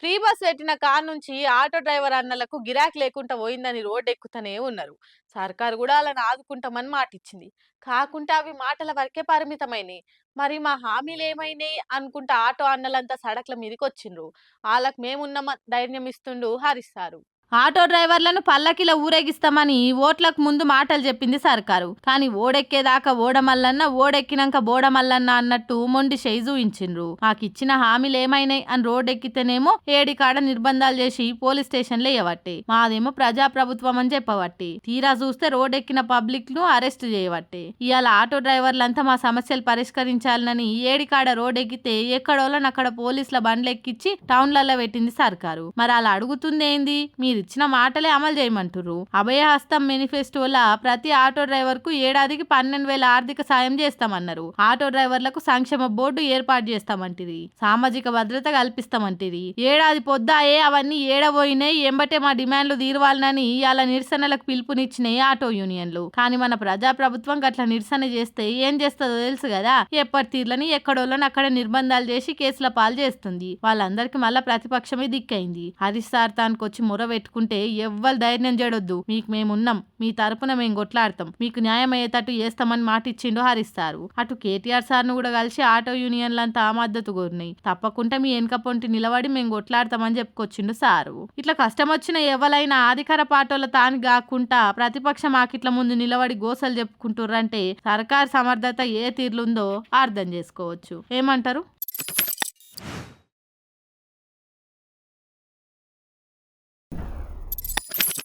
Free bus పెట్టిన కాడ నుంచి ఆటో డ్రైవర్ అన్నలకు గిరాకీ లేకుండా పోయిందని రోడ్డు ఎక్కుతూనే ఉన్నారు. సర్కారు కూడా వాళ్ళని ఆదుకుంటామని మాటిచ్చింది. కాకుంటే అవి మాటల వరకే పరిమితమైనయి. మరి మా హామీలు ఏమైనాయి అనుకుంటా ఆటో అన్నలంతా సడక్ల మీదకి వచ్చిండ్రు. వాళ్ళకి మేమున్న ధైర్యం ఇస్తుండు హరీష్ సారు. ఆటో డ్రైవర్లను పల్లకిలో ఊరేగిస్తామని ఓట్లకు ముందు మాటలు చెప్పింది సర్కారు. కానీ ఓడెక్కేదాకా ఓడమల్లన్న, ఓడెక్కినాక బోడమల్లన్న అన్నట్టు మొండి చేయి చూయించిండ్రు. మాకిచ్చిన హామీలు ఏమైనాయి అని రోడ్డెక్కితేనేమో ఏడికాడ నిర్బంధాలు చేసి పోలీస్ స్టేషన్లో వేయబట్టే. మాదేమో ప్రజాప్రభుత్వం అని చెప్పబట్టి. తీరా చూస్తే రోడ్డెక్కిన పబ్లిక్ ను అరెస్ట్ చేయబట్టే. ఇవాళ ఆటో డ్రైవర్లంతా మా సమస్యలు పరిష్కరించాలని ఏడికాడ రోడ్డెక్కితే ఎక్కడోళ్ళని అక్కడ పోలీసుల బండ్లు ఎక్కించి టౌన్లలో పెట్టింది సర్కారు. మరి అలా అడుగుతుంది ఏంది? మీరు ఇచ్చిన మాటలే అమలు చేయమంటుర్రు. అభయహస్తం మేనిఫెస్టోలా ప్రతి ఆటో డ్రైవర్ కు ఏడాదికి 12,000 ఆర్థిక సాయం చేస్తామన్నారు. ఆటో డ్రైవర్లకు సంక్షేమ బోర్డు ఏర్పాటు చేస్తామంటిరి. సామాజిక భద్రత కల్పిస్తామంటిరి. ఏడాది పొద్దాయే అవన్నీ ఏడబోయినాయి. ఎంబటే మా డిమాండ్లు తీరవాలని ఇవాళ నిరసనలకు పిలుపునిచ్చినాయి ఆటో యూనియన్లు. కానీ మన ప్రజాప్రభుత్వం గట్ల నిరసన చేస్తే ఏం చేస్తుందో తెలుసు కదా. ఎప్పటి తీర్లని ఎక్కడోళ్ళని అక్కడ నిర్బంధాలు చేసి కేసుల పాలు చేస్తుంది. వాళ్ళందరికీ మళ్ళా ప్రతిపక్షమే దిక్కైంది. హరీష్ సార్ తానుకొచ్చి మొర పెట్టుకుంటే ఎవ్వరు ధైర్యం చేయొద్దు, మీకు మేమున్నాం, మీ తరపున మేము కొట్లాడతాం, మీకు న్యాయం అయ్యేటట్టు చేస్తామని మాట ఇచ్చిండు హరీష్ సారు. అటు కేటీఆర్ సార్ను కూడా కలిసి ఆటో యూనియన్లంతా మద్దతు కోరినాయి. తప్పకుండా మీ వెనక పొంటి నిలబడి మేము కొట్లాడతామని చెప్పుకొచ్చిండు సారు. ఇట్లా కష్టం వచ్చిన ఎవరైనా అధికార పార్టీల తాను కాకుండా ప్రతిపక్షం ఆకిట్ల ముందు నిలబడి గోసలు చెప్పుకుంటుర్రంటే సర్కార్ సమర్థత ఏ తీర్లుందో అర్థం చేసుకోవచ్చు. ఏమంటారు?